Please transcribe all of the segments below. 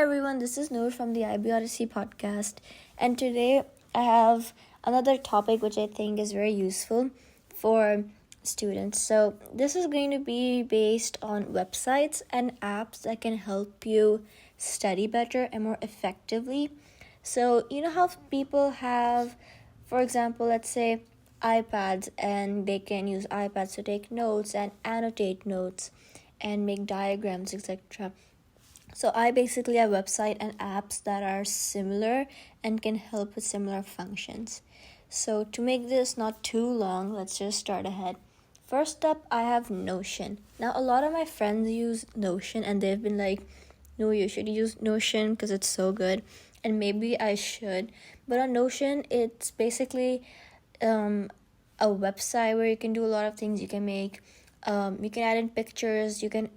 everyone, this is Noor from the IB Odyssey podcast, and today I have another topic which I think is very useful for students. So, this is going to be based on websites and apps that can help you study better and more effectively. So, you know how people have, for example, let's say iPads, and they can use iPads to take notes and annotate notes and make diagrams, etc. So I basically have website and apps that are similar and can help with similar functions. So to make this not too long, let's just start ahead. First up, I have Notion. Now a lot of my friends use Notion and they've been like, no, you should use Notion because it's so good. And maybe I should. But on Notion, it's basically a website where you can do a lot of things. You can you can add in pictures, you can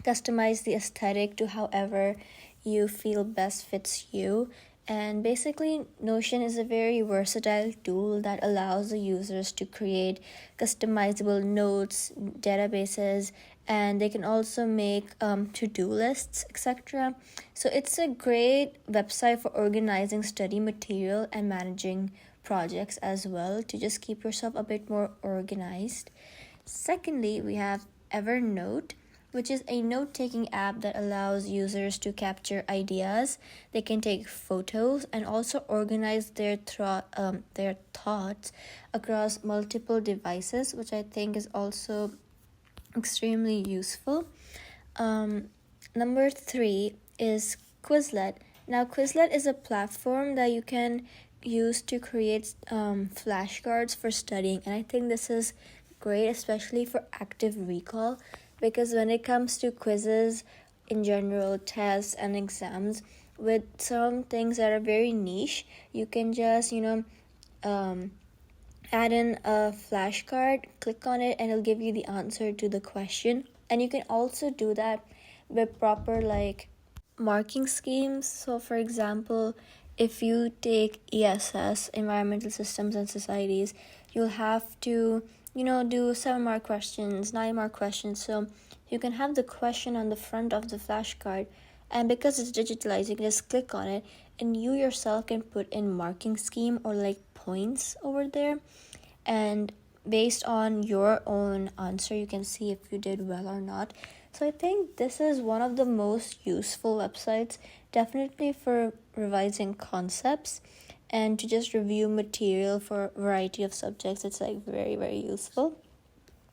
customize the aesthetic to however you feel best fits you. And basically, Notion is a very versatile tool that allows the users to create customizable notes, databases, and they can also make to-do lists, etc. So it's a great website for organizing study material and managing projects as well, to just keep yourself a bit more organized. Secondly, we have Evernote, which is a note-taking app that allows users to capture ideas. They can take photos and also organize their thoughts across multiple devices, which I think is also extremely useful. Number 3 is Quizlet. Now, Quizlet is a platform that you can use to create flashcards for studying, and I think this is great, especially for active recall, because when it comes to quizzes in general, tests and exams, with some things that are very niche, you can just add in a flashcard, click on it, and it'll give you the answer to the question. And you can also do that with proper marking schemes. So for example, if you take ESS, Environmental Systems and Societies, you'll have to do 7-mark questions, 9-mark questions. So you can have the question on the front of the flashcard, and because it's digitalized, you can just click on it and you yourself can put in marking scheme or points over there, and based on your own answer you can see if you did well or not. So I think this is one of the most useful websites, definitely for revising concepts and to just review material for a variety of subjects. It's very, very useful.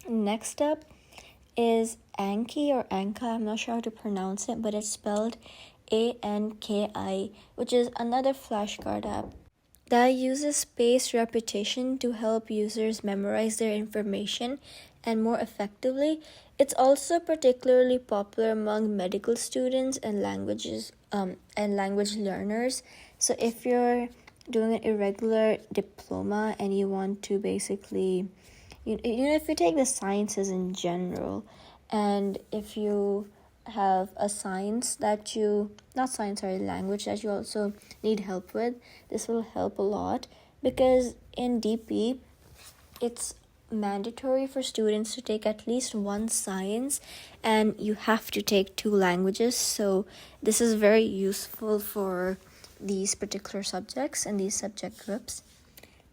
Next up is Anki or Anka. I'm not sure how to pronounce it, but it's spelled ANKI, which is another flashcard app that uses spaced repetition to help users memorize their information and more effectively. It's also particularly popular among medical students and language learners. So if you're doing an irregular diploma and you want to basically, if you take the sciences in general, and if you have a language that you also need help with, this will help a lot, because in DP, it's mandatory for students to take at least one science and you have to take 2 languages. So this is very useful for these particular subjects and these subject groups.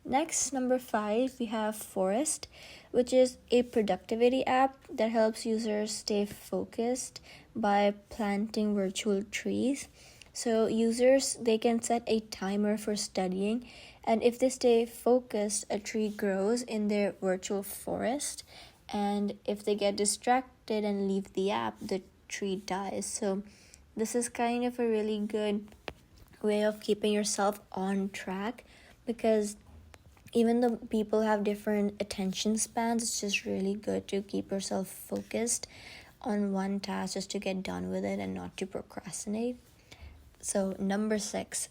Next, number 5, we have Forest, which is a productivity app that helps users stay focused by planting virtual trees. So users, they can set a timer for studying, and if they stay focused, a tree grows in their virtual forest, and if they get distracted and leave the app, the tree dies. So this is kind of a really good way of keeping yourself on track, because even though people have different attention spans, it's just really good to keep yourself focused on one task just to get done with it and not to procrastinate. So number 6,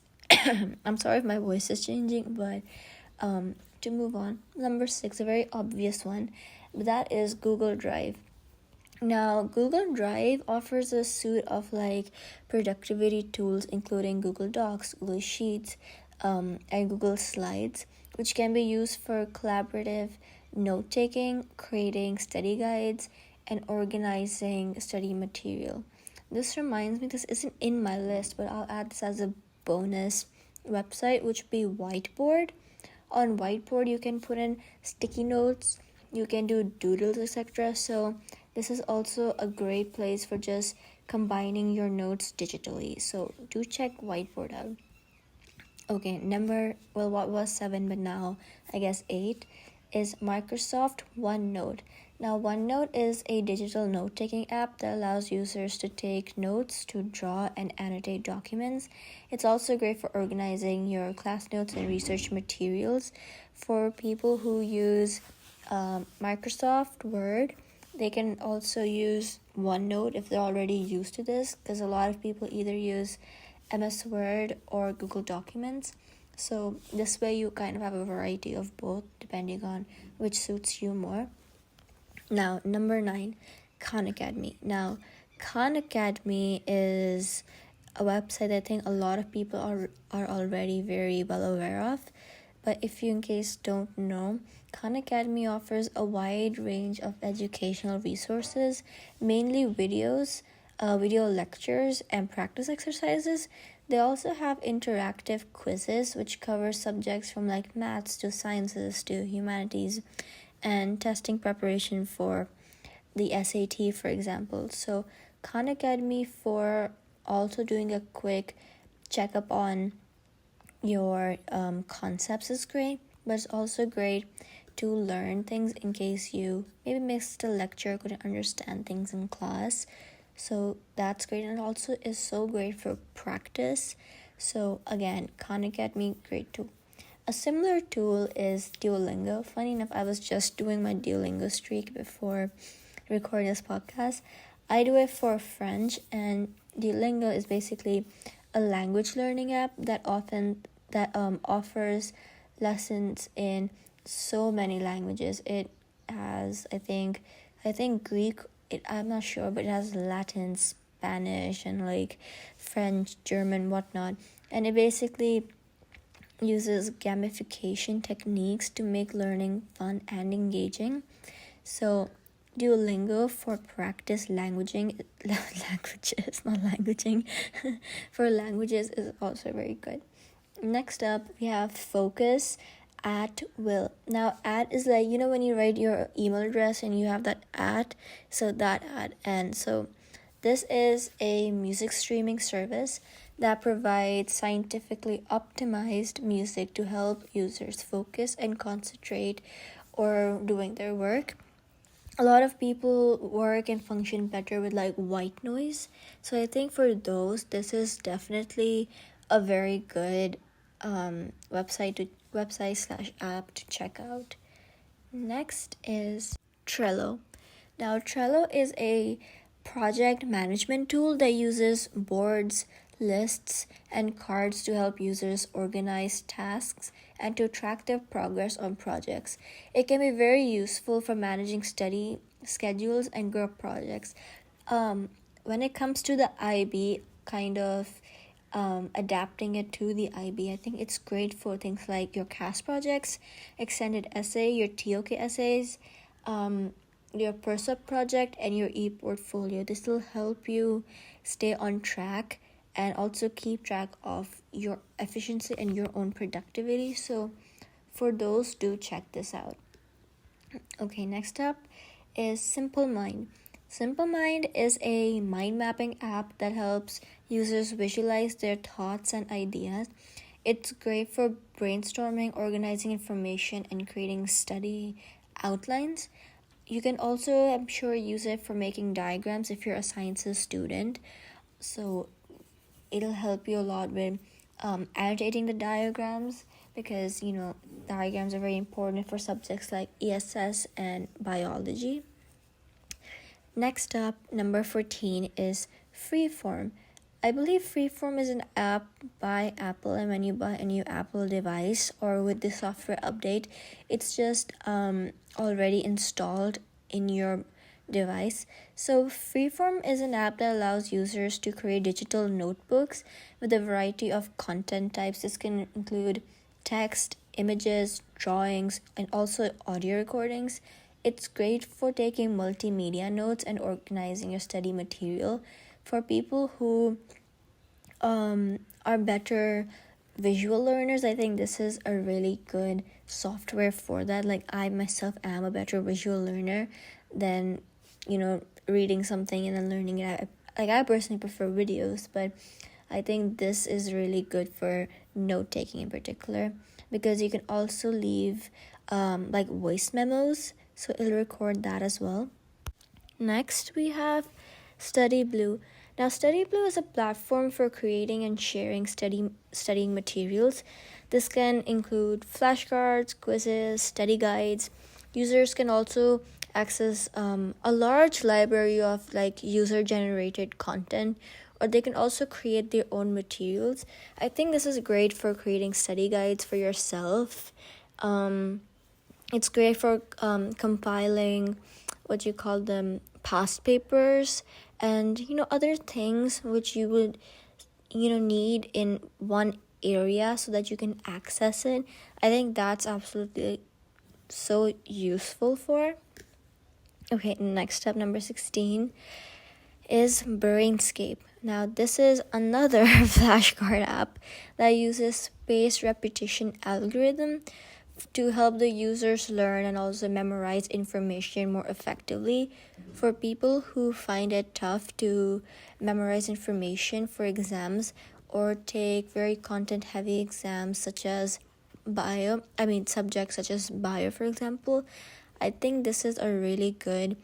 I'm sorry if my voice is changing, but to move on, number 6, a very obvious one, but that is Google Drive. Now, Google Drive offers a suite of productivity tools, including Google Docs, Google Sheets, and Google Slides, which can be used for collaborative note-taking, creating study guides, and organizing study material. this reminds me, this isn't in my list, but I'll add this as a bonus website, which would be Whiteboard. On Whiteboard, you can put in sticky notes, you can do doodles, etc. So this is also a great place for just combining your notes digitally. So do check Whiteboard out. Okay, what was 7, but now I guess 8 is Microsoft OneNote. Now, OneNote is a digital note-taking app that allows users to take notes, to draw and annotate documents. It's also great for organizing your class notes and research materials. For people who use Microsoft Word, they can also use OneNote if they're already used to this, because a lot of people either use MS Word or Google Documents. So this way you kind of have a variety of both depending on which suits you more. Now, number 9, Khan Academy. Now, Khan Academy is a website I think a lot of people are already very well aware of. But if you in case don't know, Khan Academy offers a wide range of educational resources, mainly videos, video lectures, and practice exercises. They also have interactive quizzes which cover subjects from like maths to sciences to humanities, and testing preparation for the SAT, for example. So Khan Academy for also doing a quick checkup on your concepts is great, but it's also great to learn things in case you maybe missed a lecture, couldn't understand things in class. So that's great, and it also is so great for practice. So again, Khan Academy, great too. A similar tool is Duolingo. Funny enough, I was just doing my Duolingo streak before recording this podcast. I do it for French, and Duolingo is basically a language learning app that offers lessons in so many languages. It has, I think Greek. I'm not sure, but it has Latin, Spanish, and like French, German, whatnot. And it basically uses gamification techniques to make learning fun and engaging. So Duolingo for practice for languages is also very good. Next up, we have Focus at Will. Now, at is like, when you write your email address and you have that at, so that at. And so this is a music streaming service that provides scientifically optimized music to help users focus and concentrate or doing their work. A lot of people work and function better with like white noise. So I think for those, this is definitely a very good website/app to check out. Next is Trello. Now, Trello is a project management tool that uses boards, lists, and cards to help users organize tasks and to track their progress on projects. It can be very useful for managing study schedules and group projects. When it comes to the IB, kind of adapting it to the IB, I think it's great for things like your CAS projects, extended essay, your TOK essays, your PERSUP project, and your e-portfolio. This will help you stay on track and also keep track of your efficiency and your own productivity. So for those, do check this out. Okay, next up is Simple Mind. Simple Mind is a mind mapping app that helps users visualize their thoughts and ideas. It's great for brainstorming, organizing information, and creating study outlines. You can also, I'm sure, use it for making diagrams if you're a sciences student. So it'll help you a lot with annotating the diagrams, because diagrams are very important for subjects like ESS and biology. Next up, number 14 is Freeform. I believe Freeform is an app by Apple, and when you buy a new Apple device or with the software update, it's just already installed in your device. So Freeform is an app that allows users to create digital notebooks with a variety of content types. This can include text, images, drawings, and also audio recordings. It's great for taking multimedia notes and organizing your study material. for people who are better visual learners, I think this is a really good software for that. Like, I myself am a better visual learner than, reading something and then learning it. I personally prefer videos, but I think this is really good for note taking in particular, because you can also leave like voice memos, so it'll record that as well. Next, we have Study Blue. Now, Study Blue is a platform for creating and sharing studying materials. This can include flashcards, quizzes, study guides. Users can also access a large library of like user-generated content, or they can also create their own materials. I think this is great for creating study guides for yourself. It's great for compiling what you call them, past papers, and other things which you would need in one area so that you can access it. I think that's absolutely so useful for. Okay, next step, number 16, is Brainscape. Now, this is another flashcard app that uses spaced repetition algorithm to help the users learn and also memorize information more effectively. For people who find it tough to memorize information for exams or take very content-heavy exams such as subjects such as bio, for example, I think this is a really good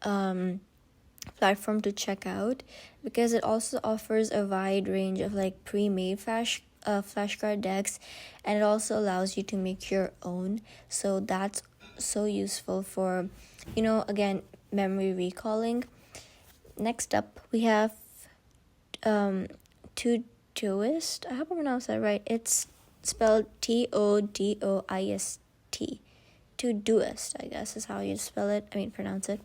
platform to check out, because it also offers a wide range of like pre-made flashcard decks, and it also allows you to make your own. So that's so useful for, again, memory recalling. Next up, we have Todoist. I hope I pronounced that right. It's spelled Todoist. Todoist, I guess, is how you pronounce it.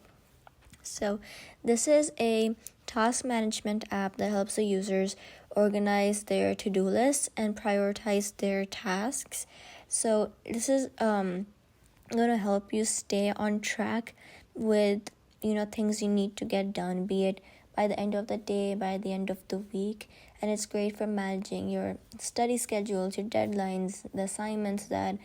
So this is a task management app that helps the users organize their to-do lists and prioritize their tasks. So this is going to help you stay on track with things you need to get done, be it by the end of the day, by the end of the week. And it's great for managing your study schedules, your deadlines, the assignments that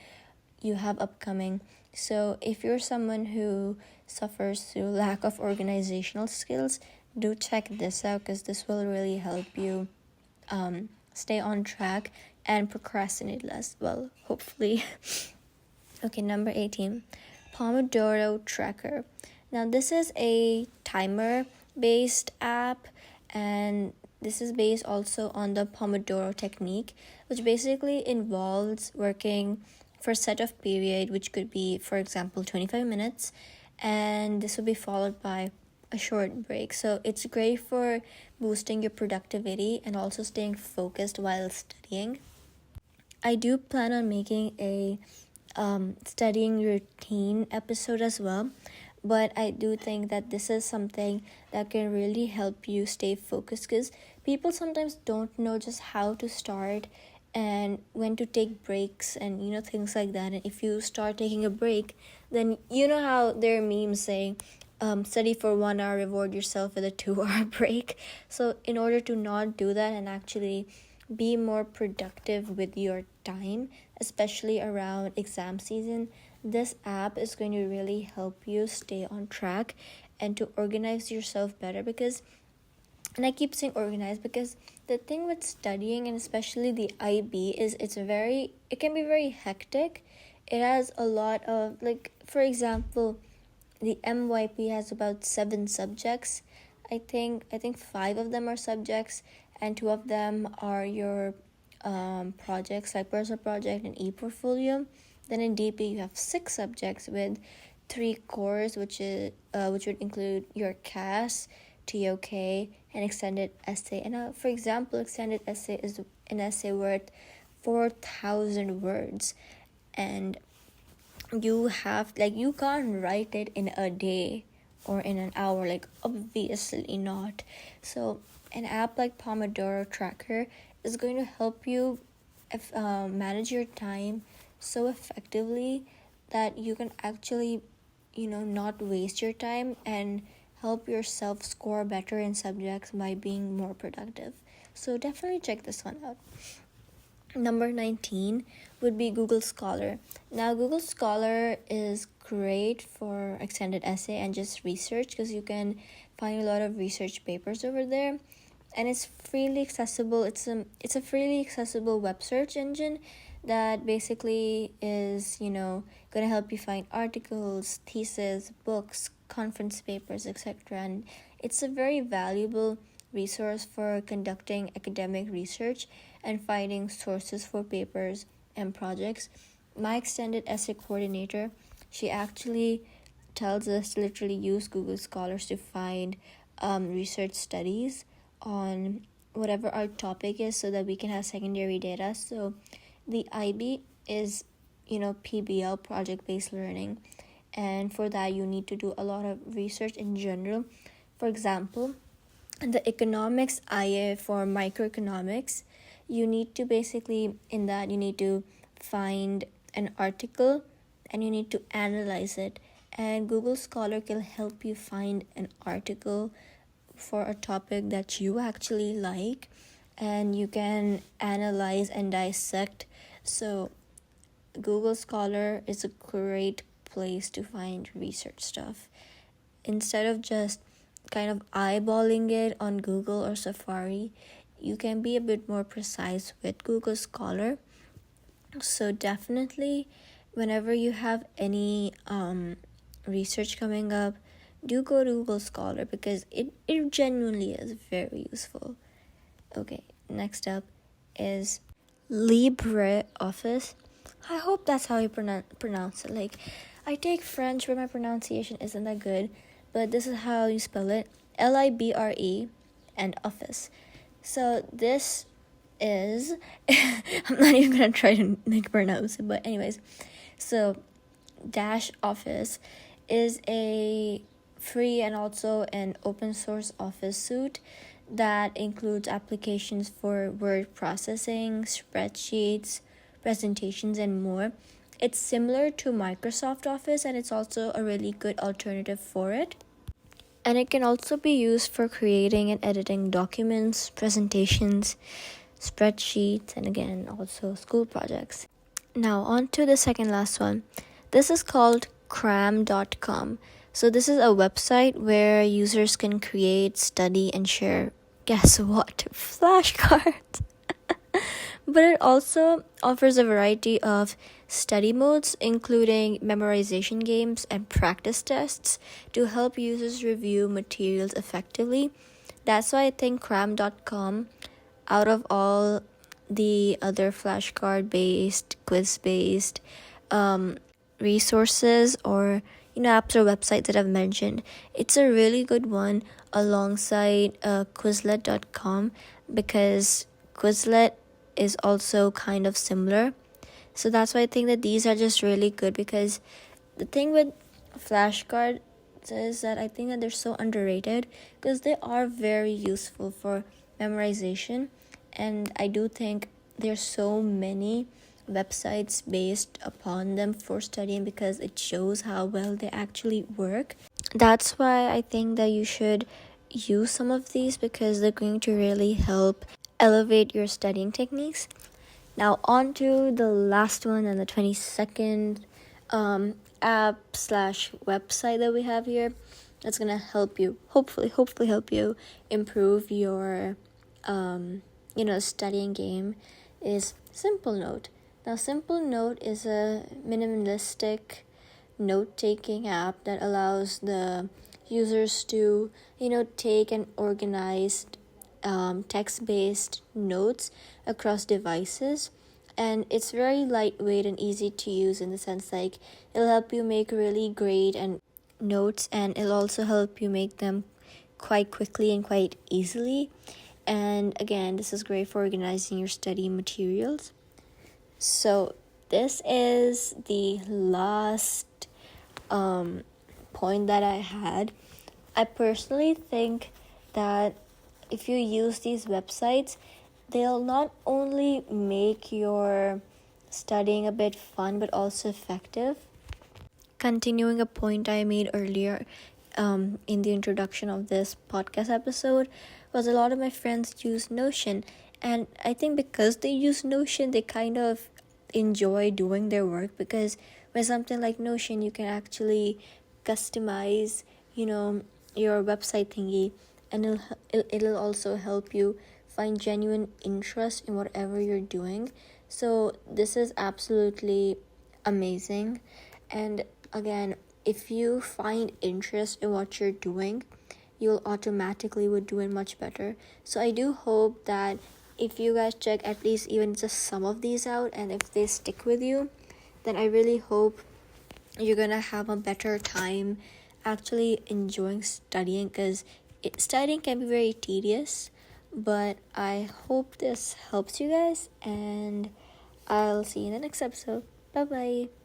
you have upcoming. So if you're someone who suffers through lack of organizational skills, do check this out, because this will really help you stay on track and procrastinate less. Well, hopefully. Okay, number 18, Pomodoro Tracker. Now, this is a timer-based app, and this is based also on the Pomodoro technique, which basically involves working for a set of period, which could be, for example, 25 minutes, and this will be followed by a short break. So it's great for boosting your productivity and also staying focused while studying. I do plan on making a studying routine episode as well, but I do think that this is something that can really help you stay focused, because people sometimes don't know just how to start and when to take breaks and things like that. And if you start taking a break, then how there are memes saying study for 1 hour, reward yourself with a 2-hour break. So in order to not do that and actually be more productive with your time, especially around exam season, this app is going to really help you stay on track and to organize yourself better. And I keep saying organized because the thing with studying, and especially the IB, is it can be very hectic. It has a lot of, like, for example, the MYP has about 7 subjects. I think 5 of them are subjects, and 2 of them are your projects, like personal project and e-portfolio. Then in DP you have 6 subjects with 3 cores, which would include your CAS, TOK, and extended essay. And for example, extended essay is an essay worth 4,000 words, and you can't write it in a day or in an hour, like, obviously not. So an app like Pomodoro Tracker is going to help you manage your time so effectively that you can actually not waste your time and help yourself score better in subjects by being more productive. So definitely check this one out. Number 19 would be Google Scholar. Now, Google Scholar is great for extended essay and just research because you can find a lot of research papers over there, and it's freely accessible. It's a freely accessible web search engine that basically is, going to help you find articles, theses, books, conference papers, etc. And it's a very valuable resource for conducting academic research and finding sources for papers and projects. My extended essay coordinator, she actually tells us to literally use Google Scholars to find research studies on whatever our topic is so that we can have secondary data. So the IB is, PBL, project-based learning. And for that, you need to do a lot of research in general. For example, the economics IA for microeconomics, you need to basically, in that, you need to find an article and you need to analyze it. And Google Scholar can help you find an article for a topic that you actually like, and you can analyze and dissect. So Google Scholar is a great place to find research stuff. Instead of just kind of eyeballing it on Google or Safari, you can be a bit more precise with Google Scholar. So definitely, whenever you have any research coming up, do go to Google Scholar because it genuinely is very useful. Okay, next up is LibreOffice. I hope that's how you pronounce it. Like, I take French, but my pronunciation isn't that good, but this is how you spell it. LIBRE and Office. So this is I'm not even gonna try to pronounce it, but anyways, so Dash Office is a free and also an open source office suite that includes applications for word processing, spreadsheets, presentations, and more. It's similar to Microsoft Office, and it's also a really good alternative for it. And it can also be used for creating and editing documents, presentations, spreadsheets, and again, also school projects. Now, on to the second last one. This is called cram.com. So this is a website where users can create, study, and share, guess what, flashcards. But it also offers a variety of study modes, including memorization games and practice tests to help users review materials effectively. That's why I think cram.com, out of all the other flashcard-based, quiz-based resources or apps or websites that I've mentioned, it's a really good one alongside Quizlet.com, because Quizlet is also kind of similar. So that's why I think that these are just really good, because the thing with flashcards is that I think that they're so underrated because they are very useful for memorization, and I do think there's so many websites based upon them for studying because it shows how well they actually work. That's why I think that you should use some of these because they're going to really help elevate your studying techniques. Now on to the last one and the 22nd app / website that we have here. That's gonna help you, hopefully help you improve your studying game, is Simple Note. Now, Simple Note is a minimalistic note-taking app that allows the users to, take and organize text-based notes across devices. And it's very lightweight and easy to use in the sense like it'll help you make really great and notes, and it'll also help you make them quite quickly and quite easily. And again, this is great for organizing your study materials. So this is the last point that I had. I personally think that if you use these websites, they'll not only make your studying a bit fun but also effective. Continuing a point I made earlier, in the introduction of this podcast episode was a lot of my friends use Notion, and I think because they use Notion, they kind of enjoy doing their work, because with something like Notion you can actually customize your website thingy, and it'll also help you find genuine interest in whatever you're doing. So this is absolutely amazing. And again, if you find interest in what you're doing, you'll automatically would do it much better. So I do hope that if you guys check at least even just some of these out, and if they stick with you, then I really hope you're gonna have a better time actually enjoying studying, because studying can be very tedious. But I hope this helps you guys, and I'll see you in the next episode. Bye bye.